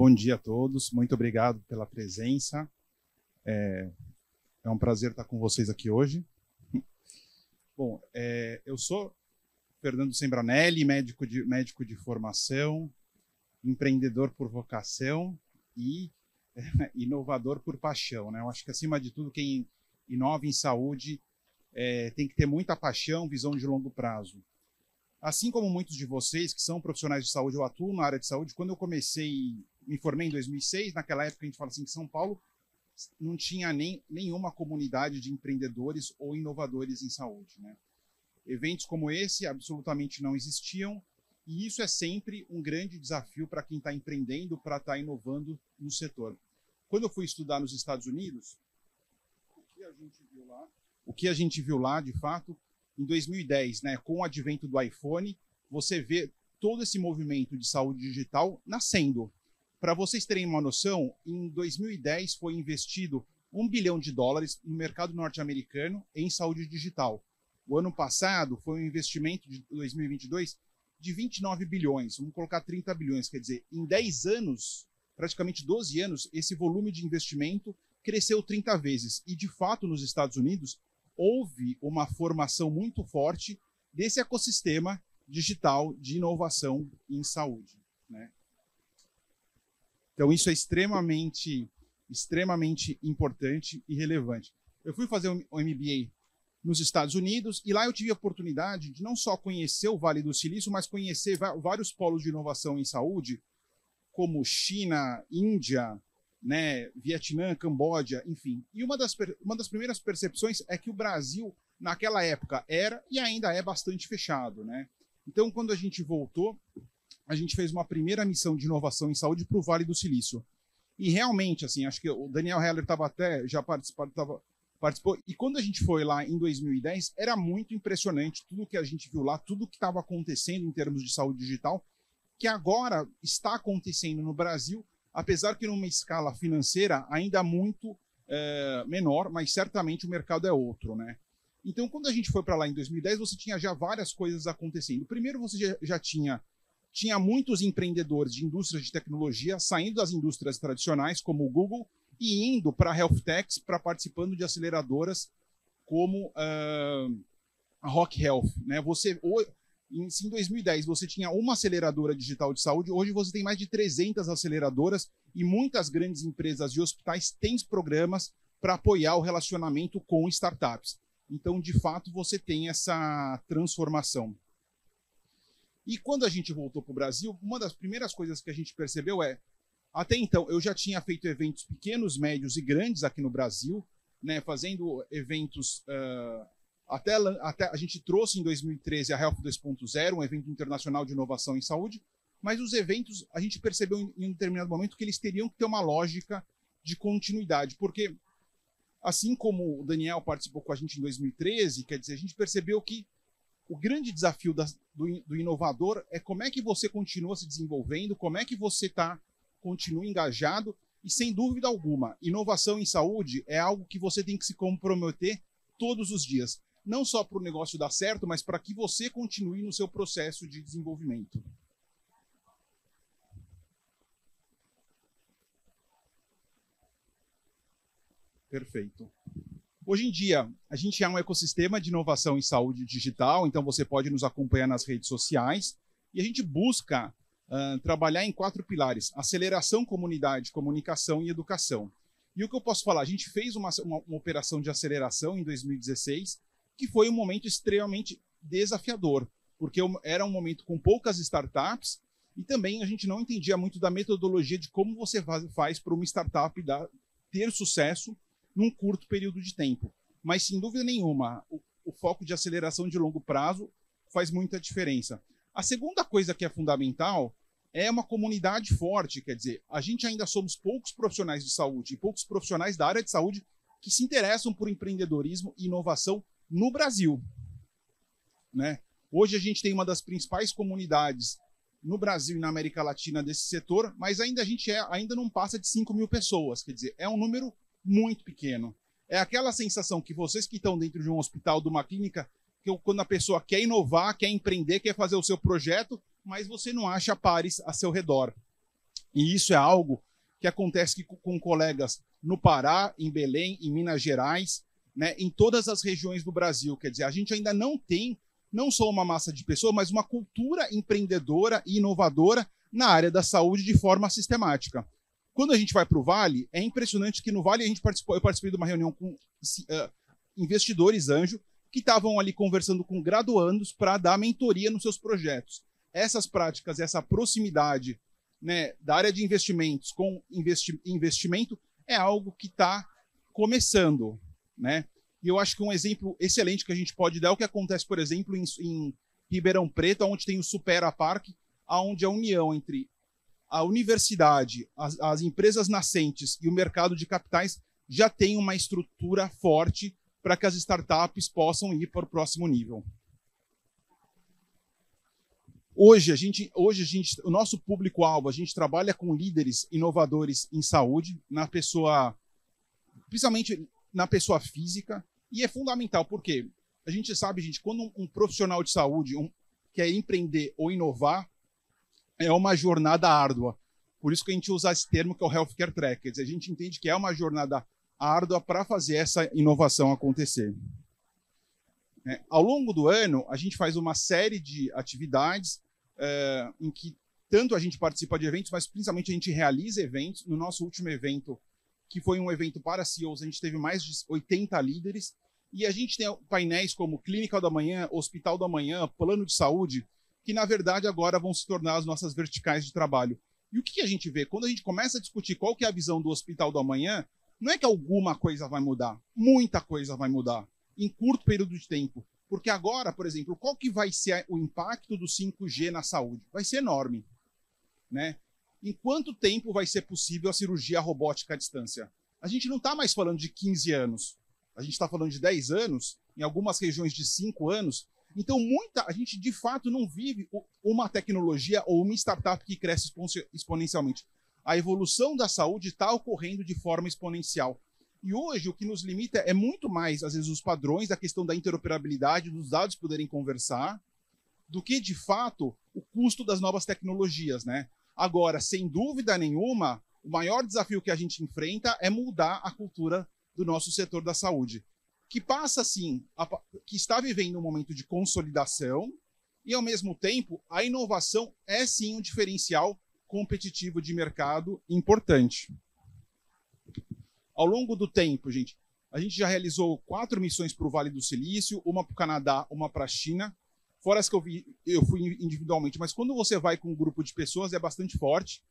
Bom dia a todos, muito obrigado pela presença. É um prazer estar com vocês aqui hoje. Bom, eu sou Fernando Sembranelli, médico de formação, empreendedor por vocação e inovador por paixão, né? Eu acho que, acima de tudo, quem inova em saúde tem que ter muita paixão, visão de longo prazo. Assim como muitos de vocês que são profissionais de saúde, eu atuo na área de saúde. Quando eu me formei em 2006, naquela época a gente fala assim que São Paulo não tinha nenhuma comunidade de empreendedores ou inovadores em saúde, né? Eventos como esse absolutamente não existiam, e isso é sempre um grande desafio para quem está empreendendo, para estar inovando no setor. Quando eu fui estudar nos Estados Unidos, o que a gente viu lá, de fato, em 2010, né, com o advento do iPhone, você vê todo esse movimento de saúde digital nascendo. Para vocês terem uma noção, em 2010 foi investido $1 bilhão no mercado norte-americano em saúde digital. O ano passado foi um investimento de 2022 de 29 bilhões, vamos colocar 30 bilhões, quer dizer, em 10 anos, praticamente 12 anos, esse volume de investimento cresceu 30 vezes. E, de fato, nos Estados Unidos, houve uma formação muito forte desse ecossistema digital de inovação em saúde, né? Então, isso é extremamente importante e relevante. Eu fui fazer um MBA nos Estados Unidos e lá eu tive a oportunidade de não só conhecer o Vale do Silício, mas conhecer vários polos de inovação em saúde, como China, Índia, né, Vietnã, Camboja, enfim. E uma das primeiras percepções é que o Brasil, naquela época, era e ainda é bastante fechado, né? Então, quando a gente voltou, a gente fez uma primeira missão de inovação em saúde para o Vale do Silício. E realmente, assim, acho que o Daniel Heller já participou. E quando a gente foi lá em 2010, era muito impressionante tudo que a gente viu lá, tudo que estava acontecendo em termos de saúde digital, que agora está acontecendo no Brasil, apesar que numa escala financeira ainda muito menor, mas certamente o mercado é outro, né? Então, quando a gente foi para lá em 2010, você tinha já várias coisas acontecendo. Primeiro, você já tinha muitos empreendedores de indústrias de tecnologia saindo das indústrias tradicionais, como o Google, e indo para health techs, para participando de aceleradoras como a Rock Health, né? Em 2010, você tinha uma aceleradora digital de saúde, hoje você tem mais de 300 aceleradoras e muitas grandes empresas e hospitais têm programas para apoiar o relacionamento com startups. Então, de fato, você tem essa transformação. E quando a gente voltou para o Brasil, uma das primeiras coisas que a gente percebeu até então, eu já tinha feito eventos pequenos, médios e grandes aqui no Brasil, né, fazendo eventos... Até a gente trouxe em 2013 a Health 2.0, um evento internacional de inovação em saúde, mas os eventos, a gente percebeu em um determinado momento que eles teriam que ter uma lógica de continuidade, porque, assim como o Daniel participou com a gente em 2013, quer dizer, a gente percebeu que o grande desafio do inovador é como é que você continua se desenvolvendo, como é que você continua engajado, e sem dúvida alguma, inovação em saúde é algo que você tem que se comprometer todos os dias. Não só para o negócio dar certo, mas para que você continue no seu processo de desenvolvimento. Perfeito. Hoje em dia, a gente é um ecossistema de inovação em saúde digital, então você pode nos acompanhar nas redes sociais, e a gente busca trabalhar em 4 pilares: aceleração, comunidade, comunicação e educação. E o que eu posso falar? A gente fez uma operação de aceleração em 2016, que foi um momento extremamente desafiador, porque era um momento com poucas startups e também a gente não entendia muito da metodologia de como você faz para uma startup ter sucesso num curto período de tempo. Mas, sem dúvida nenhuma, o foco de aceleração de longo prazo faz muita diferença. A segunda coisa que é fundamental é uma comunidade forte, quer dizer, a gente ainda somos poucos profissionais de saúde e poucos profissionais da área de saúde que se interessam por empreendedorismo e inovação no Brasil, né? Hoje a gente tem uma das principais comunidades no Brasil e na América Latina desse setor, mas a gente ainda não passa de 5 mil pessoas, quer dizer, é um número muito pequeno. É aquela sensação que vocês que estão dentro de um hospital, de uma clínica, que quando a pessoa quer inovar, quer empreender, quer fazer o seu projeto, mas você não acha pares a seu redor. E isso é algo que acontece com colegas no Pará, em Belém, em Minas Gerais, né, em todas as regiões do Brasil. Quer dizer, a gente ainda não tem não só uma massa de pessoas, mas uma cultura empreendedora e inovadora na área da saúde de forma sistemática. Quando a gente vai para o Vale, é impressionante que no Vale eu participei de uma reunião com investidores anjo que estavam ali conversando com graduandos para dar mentoria nos seus projetos. Essas práticas, essa proximidade, né, da área de investimentos com investimento é algo que está começando, né? E eu acho que um exemplo excelente que a gente pode dar é o que acontece, por exemplo, em Ribeirão Preto, onde tem o Supera Parque, onde a união entre a universidade, as empresas nascentes e o mercado de capitais já tem uma estrutura forte para que as startups possam ir para o próximo nível. Hoje, o nosso público-alvo, a gente trabalha com líderes inovadores em saúde, principalmente na pessoa física, e é fundamental, porque a gente sabe, gente, quando um profissional de saúde quer empreender ou inovar, é uma jornada árdua. Por isso que a gente usa esse termo que é o Healthcare Track. Quer dizer, a gente entende que é uma jornada árdua para fazer essa inovação acontecer. Ao longo do ano, a gente faz uma série de atividades em que tanto a gente participa de eventos, mas principalmente a gente realiza eventos. No nosso último evento, que foi um evento para CEOs, a gente teve mais de 80 líderes, e a gente tem painéis como Clínica do Amanhã, Hospital do Amanhã, Plano de Saúde, que na verdade agora vão se tornar as nossas verticais de trabalho. E o que a gente vê? Quando a gente começa a discutir qual que é a visão do Hospital do Amanhã, não é que alguma coisa vai mudar, muita coisa vai mudar, em curto período de tempo. Porque agora, por exemplo, qual que vai ser o impacto do 5G na saúde? Vai ser enorme, né? Em quanto tempo vai ser possível a cirurgia robótica à distância? A gente não está mais falando de 15 anos. A gente está falando de 10 anos, em algumas regiões de 5 anos. Então, a gente, de fato, não vive uma tecnologia ou uma startup que cresce exponencialmente. A evolução da saúde está ocorrendo de forma exponencial. E hoje, o que nos limita é muito mais, às vezes, os padrões, a questão da interoperabilidade, dos dados poderem conversar, do que, de fato, o custo das novas tecnologias, né? Agora, sem dúvida nenhuma, o maior desafio que a gente enfrenta é mudar a cultura do nosso setor da saúde, que passa, sim, que está vivendo um momento de consolidação e, ao mesmo tempo, a inovação é, sim, um diferencial competitivo de mercado importante. Ao longo do tempo, gente, a gente já realizou 4 missões para o Vale do Silício, uma para o Canadá, uma para a China, fora as que eu fui individualmente, mas quando você vai com um grupo de pessoas é bastante forte,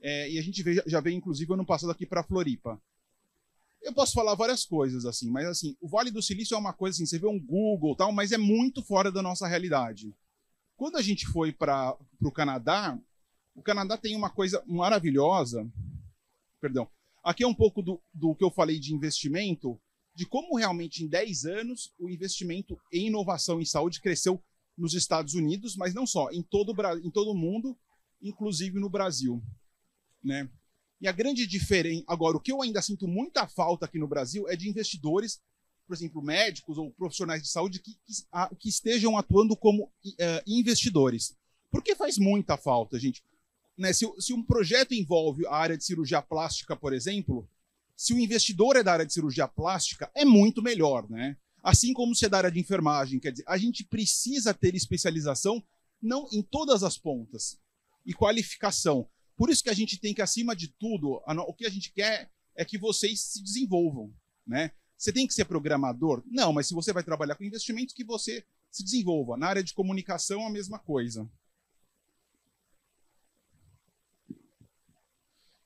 e a gente já veio, inclusive, ano passado aqui para Floripa. Eu posso falar várias coisas, assim, mas assim, o Vale do Silício é uma coisa assim, você vê um Google e tal, mas é muito fora da nossa realidade. Quando a gente foi para o Canadá, o Canadá tem uma coisa maravilhosa, perdão, aqui é um pouco do que eu falei de investimento, de como realmente em 10 anos o investimento em inovação em saúde cresceu nos Estados Unidos, mas não só, em todo o mundo, inclusive no Brasil, né? E a grande diferença... Agora, o que eu ainda sinto muita falta aqui no Brasil é de investidores, por exemplo, médicos ou profissionais de saúde que estejam atuando como investidores. Porque faz muita falta, gente. Né? Se um projeto envolve a área de cirurgia plástica, por exemplo, se o investidor é da área de cirurgia plástica, é muito melhor, né? Assim como se é da área de enfermagem. Quer dizer, a gente precisa ter especialização não em todas as pontas e qualificação. Por isso que a gente tem que, acima de tudo, o que a gente quer é que vocês se desenvolvam, né? Você tem que ser programador? Não, mas se você vai trabalhar com investimentos, que você se desenvolva. Na área de comunicação, a mesma coisa.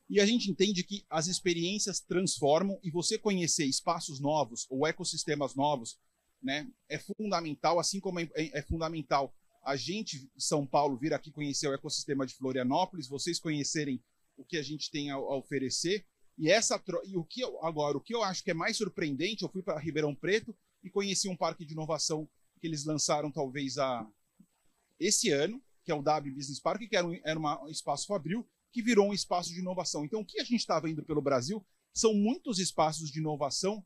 E a gente entende que as experiências transformam e você conhecer espaços novos ou ecossistemas novos, né, é fundamental, assim como é fundamental a gente de São Paulo vir aqui conhecer o ecossistema de Florianópolis, vocês conhecerem o que a gente tem a oferecer. E o que eu acho que é mais surpreendente, eu fui para Ribeirão Preto e conheci um parque de inovação que eles lançaram talvez esse ano, que é o DAB Business Park, que era um espaço fabril, que virou um espaço de inovação. Então, o que a gente está vendo pelo Brasil são muitos espaços de inovação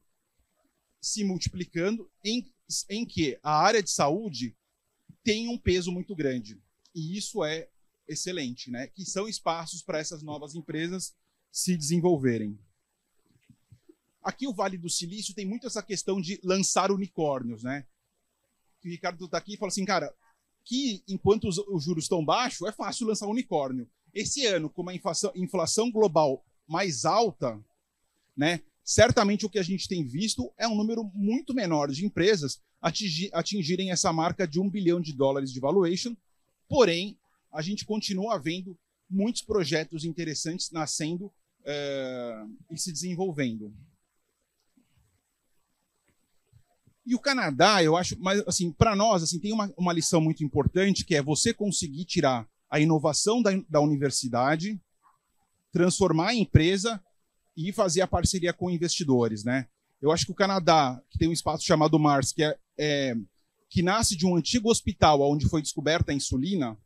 se multiplicando em que a área de saúde tem um peso muito grande. E isso é excelente, né? Que são espaços para essas novas empresas se desenvolverem. Aqui o Vale do Silício tem muito essa questão de lançar unicórnios, né? O Ricardo está aqui e fala assim, cara, que enquanto os juros estão baixos, é fácil lançar unicórnio. Esse ano, com uma inflação global mais alta, né? Certamente o que a gente tem visto é um número muito menor de empresas atingirem essa marca de $1 bilhão de valuation, porém, a gente continua vendo muitos projetos interessantes nascendo e se desenvolvendo. E o Canadá, eu acho, mas assim, para nós, assim, tem uma lição muito importante, que é você conseguir tirar a inovação da universidade, transformar em empresa e fazer a parceria com investidores, né? Eu acho que o Canadá, que tem um espaço chamado Mars, que nasce de um antigo hospital onde foi descoberta a insulina,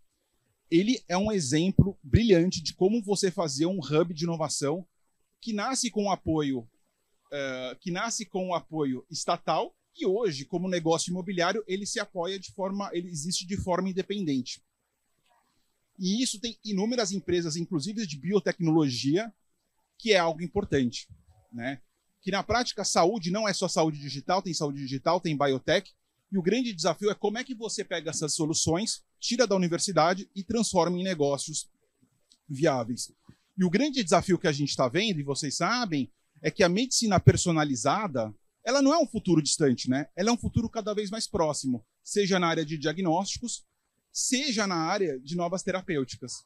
ele é um exemplo brilhante de como você fazer um hub de inovação que nasce com apoio estatal e hoje, como negócio imobiliário, ele se apoia ele existe de forma independente. E isso tem inúmeras empresas, inclusive de biotecnologia, que é algo importante, né? Que na prática, saúde não é só saúde digital, tem biotech, e o grande desafio é como é que você pega essas soluções, tira da universidade e transforma em negócios viáveis. E o grande desafio que a gente está vendo, e vocês sabem, é que a medicina personalizada, ela não é um futuro distante, né? Ela é um futuro cada vez mais próximo, seja na área de diagnósticos, seja na área de novas terapêuticas.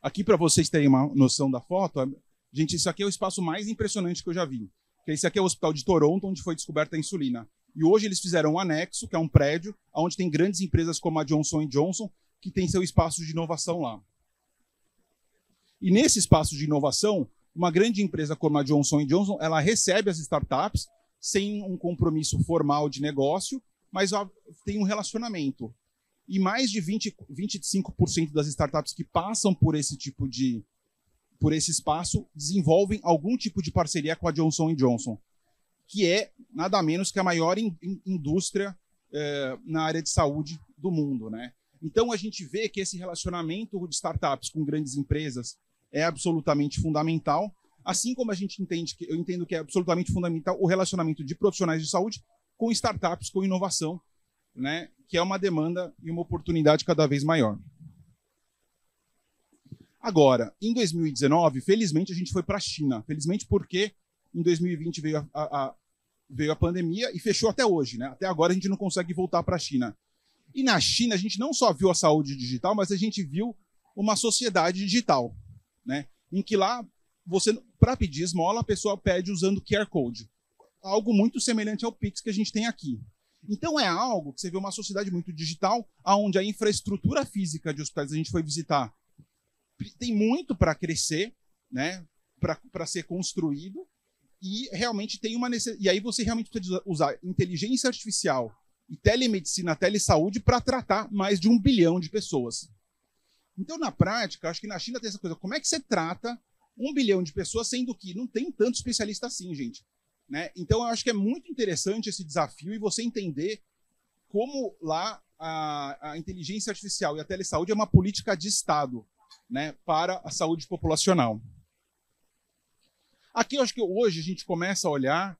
Aqui, para vocês terem uma noção da foto, gente, isso aqui é o espaço mais impressionante que eu já vi. Esse aqui é o Hospital de Toronto, onde foi descoberta a insulina. E hoje eles fizeram um anexo, que é um prédio, onde tem grandes empresas como a Johnson & Johnson, que tem seu espaço de inovação lá. E nesse espaço de inovação, uma grande empresa como a Johnson & Johnson, ela recebe as startups sem um compromisso formal de negócio, mas tem um relacionamento. E mais de 25% das startups que passam por esse espaço desenvolvem algum tipo de parceria com a Johnson & Johnson, que é nada menos que a maior indústria na área de saúde do mundo, né? Então a gente vê que esse relacionamento de startups com grandes empresas é absolutamente fundamental, assim como eu entendo que é absolutamente fundamental o relacionamento de profissionais de saúde com startups, com inovação, né, que é uma demanda e uma oportunidade cada vez maior. Agora, em 2019, felizmente a gente foi para a China. Felizmente porque em 2020 veio a pandemia e fechou até hoje, né? Até agora a gente não consegue voltar para a China. E na China a gente não só viu a saúde digital, mas a gente viu uma sociedade digital, né? Em que lá, para pedir esmola, a pessoa pede usando QR Code. Algo muito semelhante ao Pix que a gente tem aqui. Então é algo que você vê uma sociedade muito digital, onde a infraestrutura física de hospitais a gente foi visitar tem muito para crescer, né? Para ser construído, e realmente tem uma necessidade. E aí você realmente precisa usar inteligência artificial e telemedicina, telesaúde para tratar mais de 1 bilhão de pessoas. Então, na prática, acho que na China tem essa coisa. Como é que você trata 1 bilhão de pessoas, sendo que não tem tanto especialista assim, gente? Né? Então, eu acho que é muito interessante esse desafio e você entender como lá a inteligência artificial e a telesaúde é uma política de Estado, né, para a saúde populacional. Aqui eu acho que hoje a gente começa a olhar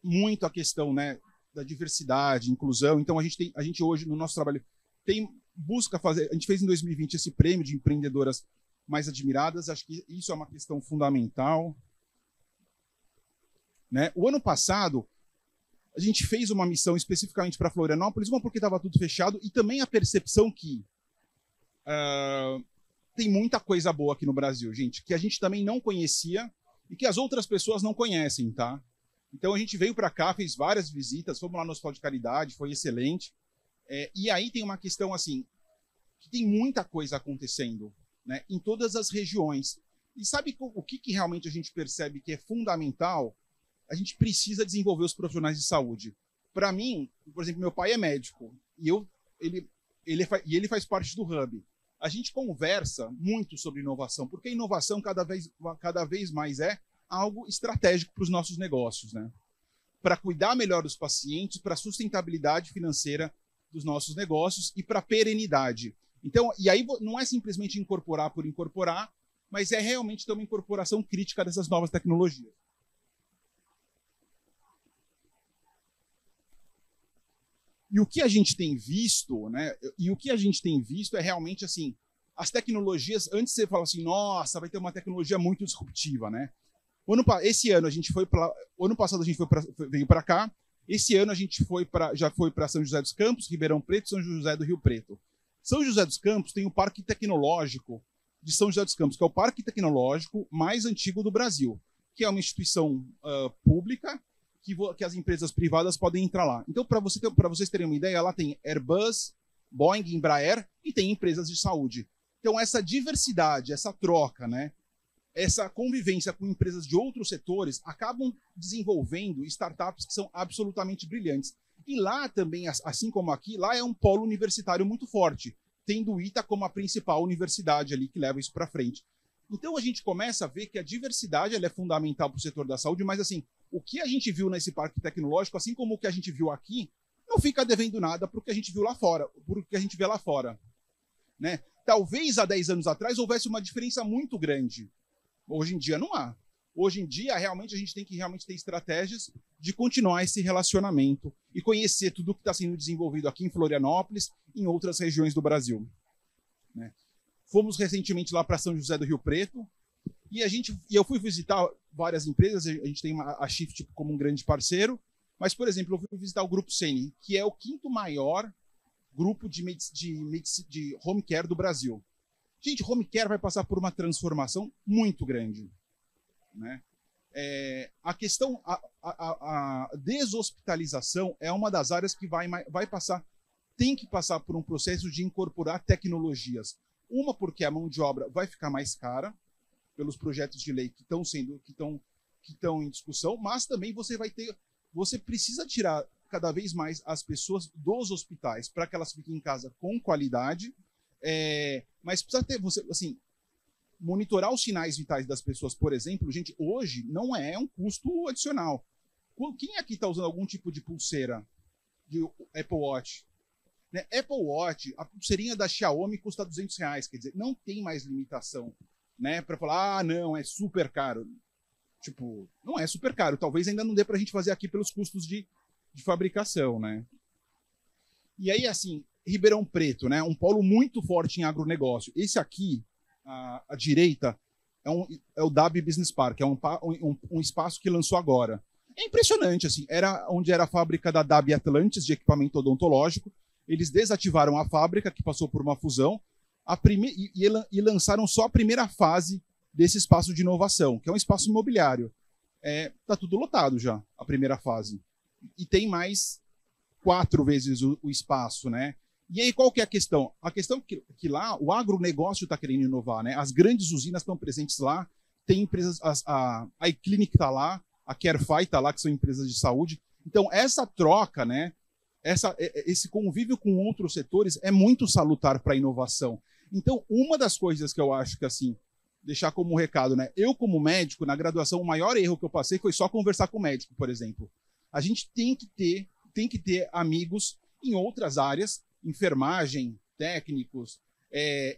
muito a questão, né, da diversidade, inclusão. Então a gente hoje no nosso trabalho busca fazer. A gente fez em 2020 esse prêmio de empreendedoras mais admiradas. Acho que isso é uma questão fundamental. Né? O ano passado, a gente fez uma missão especificamente para Florianópolis, uma porque estava tudo fechado, e também a percepção que tem muita coisa boa aqui no Brasil, gente, que a gente também não conhecia e que as outras pessoas não conhecem, tá? Então a gente veio para cá, fez várias visitas, fomos lá no Hospital de Caridade, foi excelente. E aí tem uma questão assim, que tem muita coisa acontecendo, né, em todas as regiões. E sabe o que realmente a gente percebe que é fundamental? A gente precisa desenvolver os profissionais de saúde. Para mim, por exemplo, meu pai é médico e ele faz parte do Hub. A gente conversa muito sobre inovação, porque a inovação cada vez mais é algo estratégico para os nossos negócios, né? Para cuidar melhor dos pacientes, para a sustentabilidade financeira dos nossos negócios e para perenidade. Então, e aí não é simplesmente incorporar por incorporar, mas é realmente ter uma incorporação crítica dessas novas tecnologias. E o que a gente tem visto, né? E o que a gente tem visto é realmente assim, as tecnologias, antes você fala assim, nossa, vai ter uma tecnologia muito disruptiva, né? Esse ano a gente foi para, ano passado a gente veio para cá, esse ano a gente já foi para São José dos Campos, Ribeirão Preto, São José do Rio Preto. São José dos Campos tem o Parque Tecnológico de São José dos Campos, que é o parque tecnológico mais antigo do Brasil, que é uma instituição pública que as empresas privadas podem entrar lá. Então, para vocês terem uma ideia, lá tem Airbus, Boeing, Embraer e tem empresas de saúde. Então, essa diversidade, essa troca, né, essa convivência com empresas de outros setores acabam desenvolvendo startups que são absolutamente brilhantes. E lá também, assim como aqui, lá é um polo universitário muito forte, tendo o ITA como a principal universidade ali que leva isso para frente. Então a gente começa a ver que a diversidade ela é fundamental para o setor da saúde, mas assim, o que a gente viu nesse parque tecnológico, assim como o que a gente viu aqui, não fica devendo nada para o que a gente viu lá fora, para o que a gente vê lá fora, né? Talvez há 10 anos atrás houvesse uma diferença muito grande. Hoje em dia não há. Hoje em dia, realmente, a gente tem que realmente ter estratégias de continuar esse relacionamento e conhecer tudo o que está sendo desenvolvido aqui em Florianópolis e em outras regiões do Brasil, né? Fomos recentemente lá para São José do Rio Preto e eu fui visitar várias empresas. A gente tem a Shift como um grande parceiro, mas, por exemplo, eu fui visitar o Grupo Seni, que é o 5º maior grupo de home care do Brasil. Gente, home care vai passar por uma transformação muito grande, né? A questão, a deshospitalização é uma das áreas que tem que passar por um processo de incorporar tecnologias. Uma, porque a mão de obra vai ficar mais cara pelos projetos de lei que estão em discussão, mas também você precisa tirar cada vez mais as pessoas dos hospitais para que elas fiquem em casa com qualidade, mas precisa ter, assim, monitorar os sinais vitais das pessoas, por exemplo, gente, hoje não é um custo adicional. Quem aqui está usando algum tipo de pulseira de Apple Watch? Né? Apple Watch, a pulseirinha da Xiaomi custa R$200, quer dizer, não tem mais limitação, né? Para falar, não, é super caro. Tipo, não é super caro, talvez ainda não dê para a gente fazer aqui pelos custos de fabricação, né? E aí, assim, Ribeirão Preto, né? Um polo muito forte em agronegócio. Esse aqui, à direita, é o DAB Business Park, é um espaço que lançou agora. É impressionante, assim, era onde era a fábrica da DAB Atlantis, de equipamento odontológico. Eles desativaram a fábrica, que passou por uma fusão, e lançaram só a primeira fase desse espaço de inovação, que é um espaço imobiliário. Tá tudo lotado já, a primeira fase. E tem mais 4 vezes o espaço, né? E aí, qual que é a questão? A questão é que lá o agronegócio está querendo inovar, né? As grandes usinas estão presentes lá, tem empresas, a iClinic está lá, a CareFi está lá, que são empresas de saúde. Então, essa troca, né? Esse convívio com outros setores é muito salutar para a inovação. Então, uma das coisas que eu acho que, assim, deixar como recado, né? Eu, como médico, na graduação, o maior erro que eu passei foi só conversar com o médico, por exemplo. A gente tem que ter amigos em outras áreas, enfermagem, técnicos,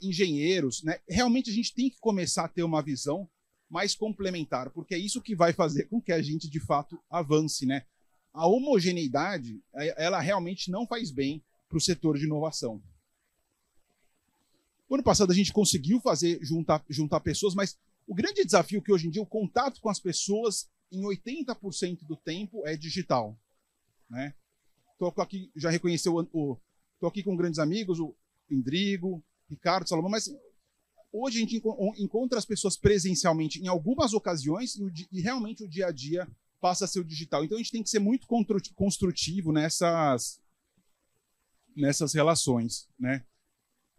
engenheiros, né? Realmente a gente tem que começar a ter uma visão mais complementar, porque é isso que vai fazer com que a gente, de fato, avance, né? A homogeneidade, ela realmente não faz bem para o setor de inovação. No ano passado a gente conseguiu juntar pessoas, mas o grande desafio é que hoje em dia o contato com as pessoas em 80% do tempo é digital, né? Estou aqui, já reconheceu estou aqui com grandes amigos, o Indrigo, Ricardo, Salomão, mas hoje a gente encontra as pessoas presencialmente em algumas ocasiões e realmente o dia a dia passa a ser o digital. Então a gente tem que ser muito construtivo nessas relações, né?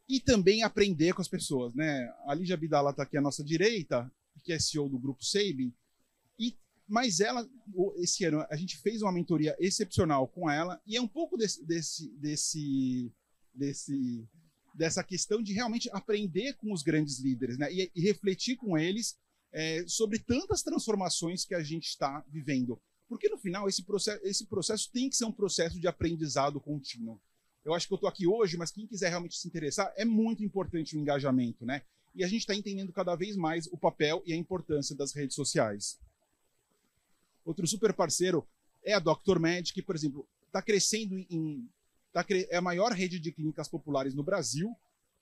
E também aprender com as pessoas, né? A Lígia Bidala está aqui à nossa direita, que é CEO do Grupo Sabin, mas ela, esse ano, a gente fez uma mentoria excepcional com ela, e é um pouco dessa questão de realmente aprender com os grandes líderes, né? E refletir com eles sobre tantas transformações que a gente está vivendo. Porque, no final, esse processo tem que ser um processo de aprendizado contínuo. eu acho que eu estou aqui hoje, mas quem quiser realmente se interessar, é muito importante o engajamento, né? E a gente está entendendo cada vez mais o papel e a importância das redes sociais. Outro super parceiro é a DrMed, que, por exemplo, está crescendo é a maior rede de clínicas populares no Brasil,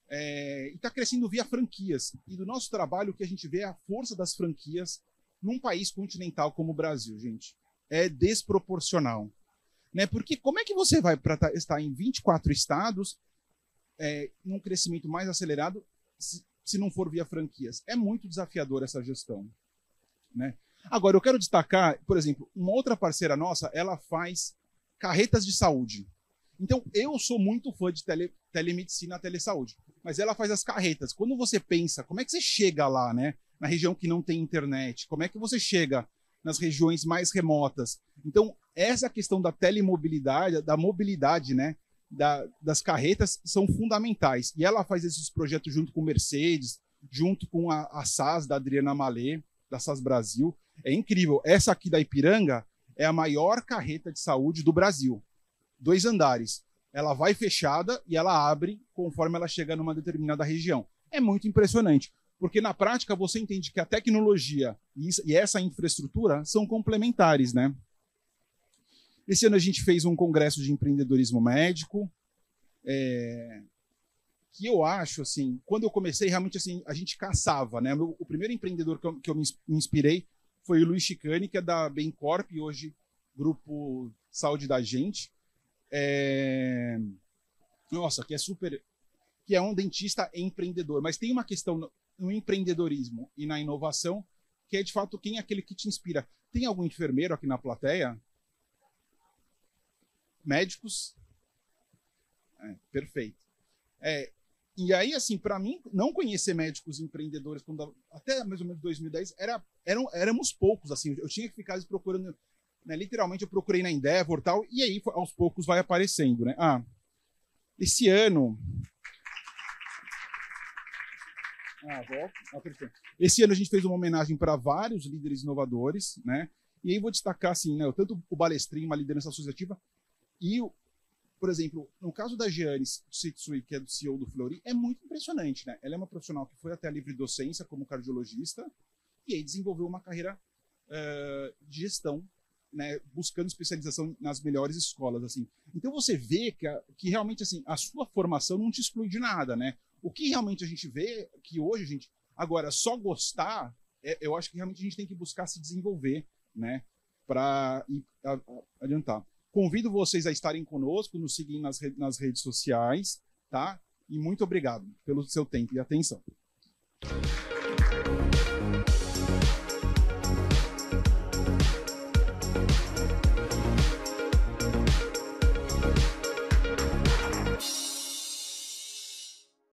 e está crescendo via franquias. E do nosso trabalho, o que a gente vê é a força das franquias num país continental como o Brasil, gente. É desproporcional. Né? Porque como é que você vai para estar em 24 estados, num crescimento mais acelerado, se não for via franquias? É muito desafiador essa gestão. Né? Agora, eu quero destacar, por exemplo, uma outra parceira nossa, ela faz carretas de saúde. Então, eu sou muito fã de telemedicina, telesaúde, mas ela faz as carretas. Quando você pensa, como é que você chega lá, né? Na região que não tem internet? Como é que você chega nas regiões mais remotas? Então, essa questão da telemobilidade, da mobilidade, né? Das carretas são fundamentais. E ela faz esses projetos junto com Mercedes, junto com a SAS, da Adriana Malê, da SAS Brasil. É incrível. Essa aqui da Ipiranga é a maior carreta de saúde do Brasil. 2 andares. Ela vai fechada e ela abre conforme ela chega numa determinada região. É muito impressionante, porque na prática você entende que a tecnologia e essa infraestrutura são complementares, né? Esse ano a gente fez um congresso de empreendedorismo médico, que eu acho, assim, quando eu comecei, realmente, assim, a gente caçava, né? O primeiro empreendedor que eu me inspirei foi o Luiz Chicane, que é da Bencorp, e hoje Grupo Saúde da Gente. Nossa, que é um dentista empreendedor, mas tem uma questão no empreendedorismo e na inovação, que é de fato quem é aquele que te inspira. Tem algum enfermeiro aqui na plateia? Médicos? Perfeito. E aí, assim, para mim, não conhecer médicos empreendedores, até mais ou menos 2010, éramos poucos, assim, eu tinha que ficar procurando, né, literalmente eu procurei na Endeavor e tal, e aí aos poucos vai aparecendo, né? Esse ano... Esse ano a gente fez uma homenagem para vários líderes inovadores, né? E aí vou destacar, assim, né, tanto o Balestrin, uma liderança associativa, e, por exemplo, no caso da Jeane Tsitsui, que é do CEO do Fleury, é muito impressionante, né? Ela é uma profissional que foi até a livre docência como cardiologista e aí desenvolveu uma carreira de gestão, né, buscando especialização nas melhores escolas, assim. Então você vê que realmente, assim, a sua formação não te exclui de nada, né? O que realmente a gente vê que hoje, gente, agora só gostar, eu acho que realmente a gente tem que buscar se desenvolver, né, para adiantar. Convido vocês a estarem conosco, nos seguirem nas redes sociais, tá? E muito obrigado pelo seu tempo e atenção.